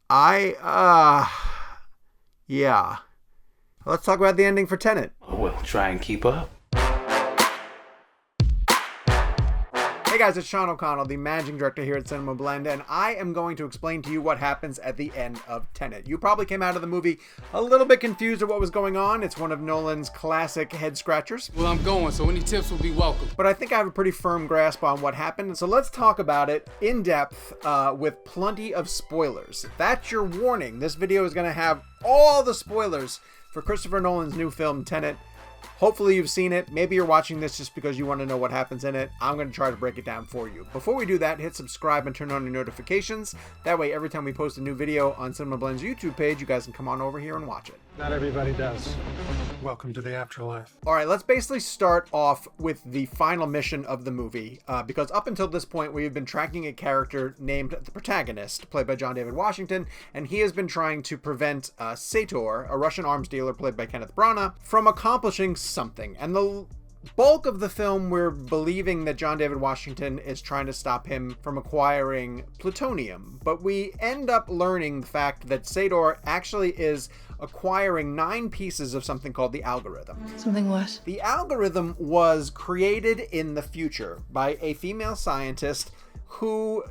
Yeah. Let's talk about the ending for Tenet. We'll try and keep up. Hey guys, it's Sean O'Connell, the managing director here at CinemaBlend, and I am going to explain to you what happens at the end of Tenet. You probably came out of the movie a little bit confused at what was going on. It's one of Nolan's classic head scratchers. Well, I'm going, so any tips will be welcome. But I think I have a pretty firm grasp on what happened, so let's talk about it in depth with plenty of spoilers. That's your warning. This video is going to have all the spoilers for Christopher Nolan's new film, Tenet. Hopefully you've seen it. Maybe you're watching this just because you want to know what happens in it. I'm going to try to break it down for you. Before we do that, hit subscribe and turn on your notifications. That way, every time we post a new video on CinemaBlend's YouTube page, you guys can come on over here and watch it. Not everybody does. Welcome to the afterlife. All right, let's basically start off with the final mission of the movie, because up until this point, we have been tracking a character named the protagonist, played by John David Washington, and he has been trying to prevent Sator, a Russian arms dealer played by Kenneth Branagh, from accomplishing something. And the bulk of the film, we're believing that John David Washington is trying to stop him from acquiring plutonium. But we end up learning the fact that Sator actually is acquiring 9 pieces of something called the algorithm. Something what? The algorithm was created in the future by a female scientist who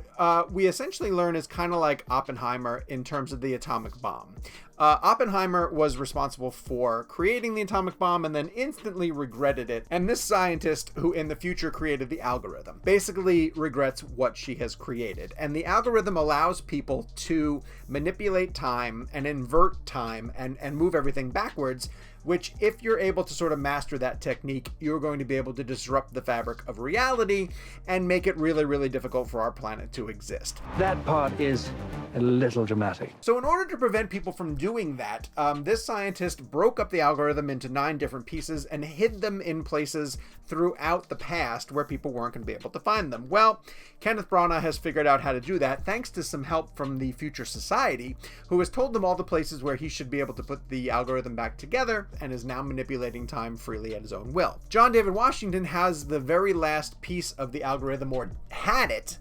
we essentially learn is kind of like Oppenheimer in terms of the atomic bomb. Oppenheimer was responsible for creating the atomic bomb and then instantly regretted it. And this scientist, who in the future created the algorithm, basically regrets what she has created. And the algorithm allows people to manipulate time and invert time and move everything backwards, which, if you're able to sort of master that technique, you're going to be able to disrupt the fabric of reality and make it really, really difficult for our planet to exist. That part is a little dramatic. So in order to prevent people from doing that, this scientist broke up the algorithm into 9 different pieces and hid them in places throughout the past where people weren't going to be able to find them. Well, Kenneth Branagh has figured out how to do that thanks to some help from the Future Society, who has told him all the places where he should be able to put the algorithm back together and is now manipulating time freely at his own will. John David Washington has the very last piece of the algorithm, or had it,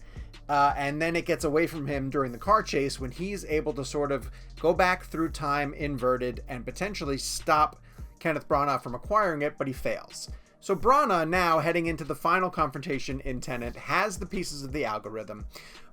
and then it gets away from him during the car chase when he's able to sort of go back through time inverted and potentially stop Kenneth Branagh from acquiring it, but he fails. So Branagh, now heading into the final confrontation in Tenet, has the pieces of the algorithm,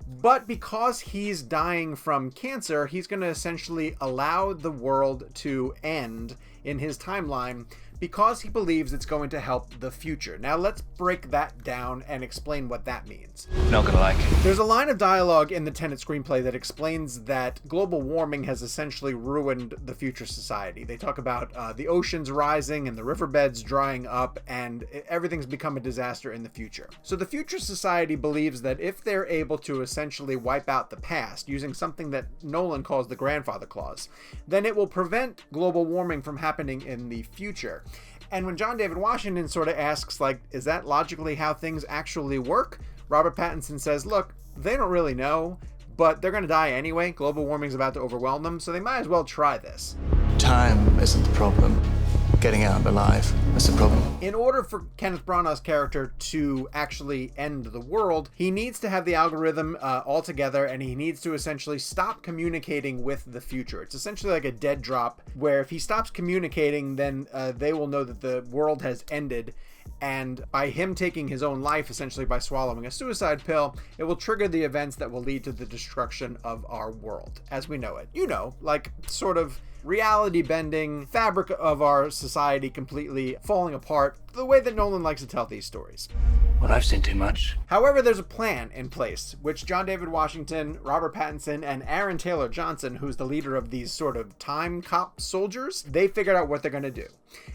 but because he's dying from cancer, he's going to essentially allow the world to end in his timeline because he believes it's going to help the future. Now let's break that down and explain what that means. Not gonna like it. There's a line of dialogue in the Tenet screenplay that explains that global warming has essentially ruined the future society. They talk about the oceans rising and the riverbeds drying up, and everything's become a disaster in the future. So the future society believes that if they're able to essentially wipe out the past using something that Nolan calls the grandfather clause, then it will prevent global warming from happening in the future. And when John David Washington sort of asks, like, is that logically how things actually work? Robert Pattinson says, look, they don't really know, but they're going to die anyway. Global warming's about to overwhelm them, so they might as well try this. Time isn't the problem. Getting out alive is the problem. In order for Kenneth Branagh's character to actually end the world, he needs to have the algorithm all together, and he needs to essentially stop communicating with the future. It's essentially like a dead drop, where if he stops communicating, then they will know that the world has ended. And by him taking his own life, essentially by swallowing a suicide pill, it will trigger the events that will lead to the destruction of our world as we know it. You know, like sort of reality bending, fabric of our society completely falling apart, the way that Nolan likes to tell these stories. Well, I've seen too much. However, there's a plan in place, which John David Washington, Robert Pattinson, and Aaron Taylor Johnson, who's the leader of these sort of time cop soldiers, they figured out what they're going to do.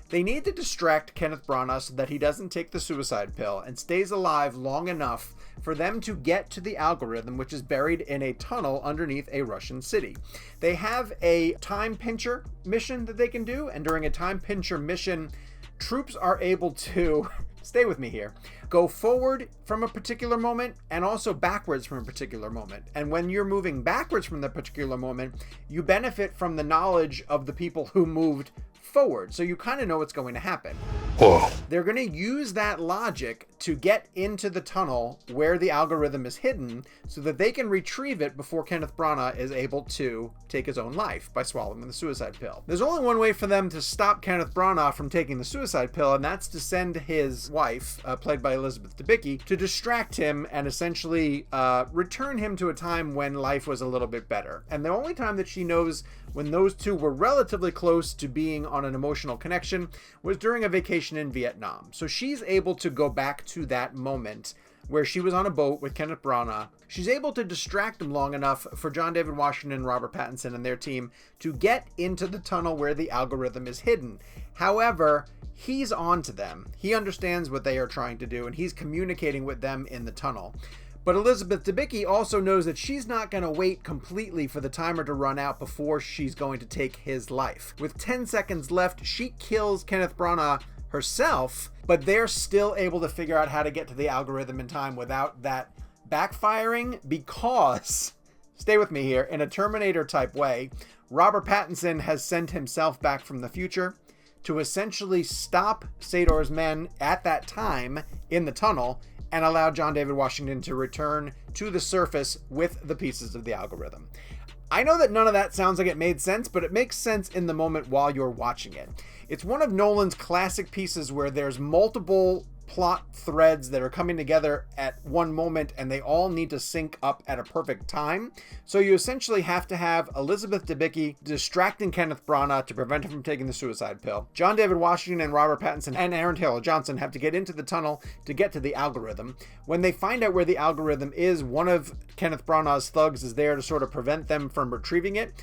They need to distract Kenneth Branagh so that he doesn't take the suicide pill and stays alive long enough for them to get to the algorithm, which is buried in a tunnel underneath a Russian city. They have a time pincher mission that they can do, and during a time pincher mission, troops are able to, stay with me here, go forward from a particular moment and also backwards from a particular moment. And when you're moving backwards from the particular moment, you benefit from the knowledge of the people who moved forward. So you kind of know what's going to happen. Whoa. They're going to use that logic to get into the tunnel where the algorithm is hidden so that they can retrieve it before Kenneth Branagh is able to take his own life by swallowing the suicide pill. There's only one way for them to stop Kenneth Branagh from taking the suicide pill, and that's to send his wife, played by Elizabeth Debicki, to distract him and essentially return him to a time when life was a little bit better. And the only time that she knows when those two were relatively close to being on an emotional connection was during a vacation in Vietnam. So she's able to go back to that moment where she was on a boat with Kenneth Branagh. She's able to distract him long enough for John David Washington and Robert Pattinson and their team to get into the tunnel where the algorithm is hidden. However, he's on to them. He understands what they are trying to do, and he's communicating with them in the tunnel. But Elizabeth Debicki also knows that she's not going to wait completely for the timer to run out before she's going to take his life. With 10 seconds left, she kills Kenneth Branagh herself, but they're still able to figure out how to get to the algorithm in time without that backfiring because, stay with me here, in a Terminator type way, Robert Pattinson has sent himself back from the future to essentially stop Sador's men at that time in the tunnel and allow John David Washington to return to the surface with the pieces of the algorithm. I know that none of that sounds like it made sense, but it makes sense in the moment while you're watching it. It's one of Nolan's classic pieces where there's multiple plot threads that are coming together at one moment and they all need to sync up at a perfect time. So you essentially have to have Elizabeth Debicki distracting Kenneth Branagh to prevent him from taking the suicide pill. John David Washington and Robert Pattinson and Aaron Taylor Johnson have to get into the tunnel to get to the algorithm. When they find out where the algorithm is, one of Kenneth Branagh's thugs is there to sort of prevent them from retrieving it.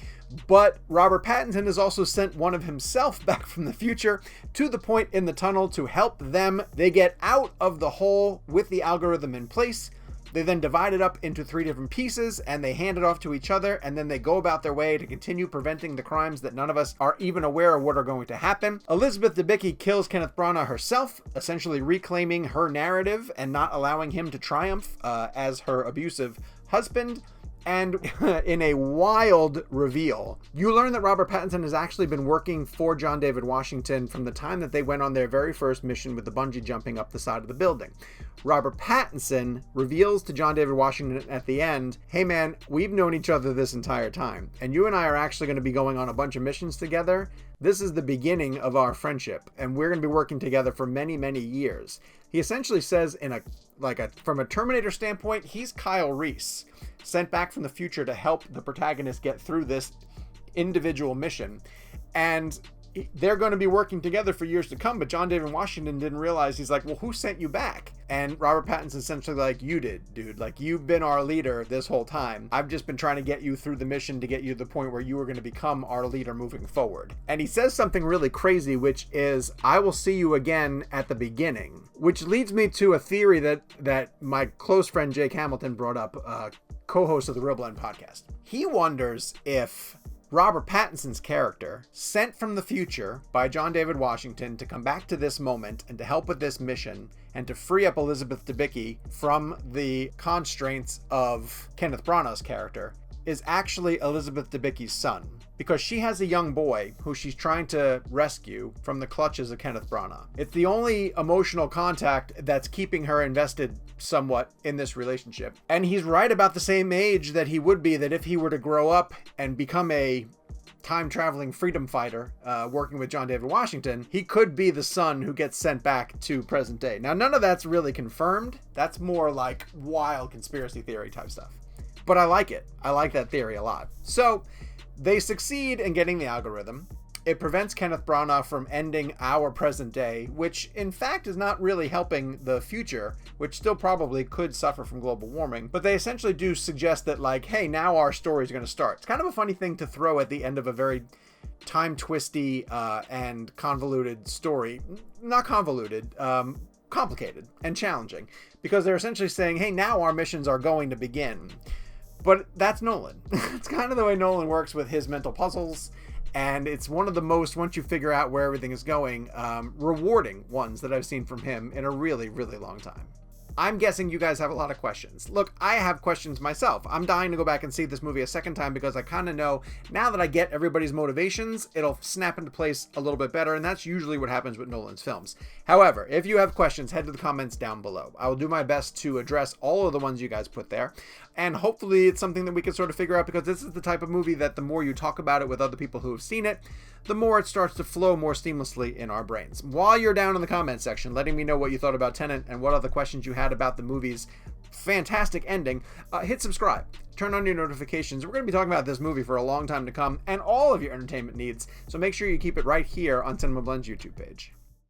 But Robert Pattinson has also sent one of himself back from the future to the point in the tunnel to help them. They get out of the hole with the algorithm in place. They then divide it up into 3 different pieces and they hand it off to each other, and then they go about their way to continue preventing the crimes that none of us are even aware of what are going to happen. Elizabeth Debicki kills Kenneth Branagh herself, essentially reclaiming her narrative and not allowing him to triumph as her abusive husband. And in a wild reveal, you learn that Robert Pattinson has actually been working for John David Washington from the time that they went on their very first mission with the bungee jumping up the side of the building. Robert Pattinson reveals to John David Washington at the end, hey man, we've known each other this entire time, and you and I are actually going to be going on a bunch of missions together. This is the beginning of our friendship, and we're going to be working together for many, many years. He essentially says from a Terminator standpoint, he's Kyle Reese, sent back from the future to help the protagonist get through this individual mission. And they're going to be working together for years to come, but John David Washington didn't realize. He's like, well, who sent you back? And Robert Pattinson essentially like, you did, dude. Like, you've been our leader this whole time. I've just been trying to get you through the mission to get you to the point where you were going to become our leader moving forward. And he says something really crazy, which is, I will see you again at the beginning, which leads me to a theory that my close friend Jake Hamilton brought up, co-host of the Real Blend podcast. He wonders if Robert Pattinson's character, sent from the future by John David Washington to come back to this moment and to help with this mission and to free up Elizabeth Debicki from the constraints of Kenneth Branagh's character, is actually Elizabeth Debicki's son, because she has a young boy who she's trying to rescue from the clutches of Kenneth Branagh. It's the only emotional contact that's keeping her invested somewhat in this relationship. And he's right about the same age that he would be that if he were to grow up and become a time-traveling freedom fighter working with John David Washington, he could be the son who gets sent back to present day. Now, none of that's really confirmed. That's more like wild conspiracy theory type stuff. But I like it. I like that theory a lot. So they succeed in getting the algorithm. It prevents Kenneth Branagh from ending our present day, which in fact is not really helping the future, which still probably could suffer from global warming. But they essentially do suggest that, like, hey, now our story is going to start. It's kind of a funny thing to throw at the end of a very time-twisty and convoluted story. Not convoluted, complicated and challenging, because they're essentially saying, hey, now our missions are going to begin. But that's Nolan. It's kind of the way Nolan works with his mental puzzles. And it's one of the most, once you figure out where everything is going, rewarding ones that I've seen from him in a really, really long time. I'm guessing you guys have a lot of questions. Look, I have questions myself. I'm dying to go back and see this movie a second time because I kind of know now that I get everybody's motivations, it'll snap into place a little bit better, and that's usually what happens with Nolan's films. However, if you have questions, head to the comments down below. I will do my best to address all of the ones you guys put there, and hopefully it's something that we can sort of figure out, because this is the type of movie that the more you talk about it with other people who have seen it, the more it starts to flow more seamlessly in our brains. While you're down in the comment section letting me know what you thought about Tenet and what other questions you had about the movie's fantastic ending, hit subscribe, turn on your notifications. We're going to be talking about this movie for a long time to come and all of your entertainment needs, so make sure you keep it right here on CinemaBlend's YouTube page.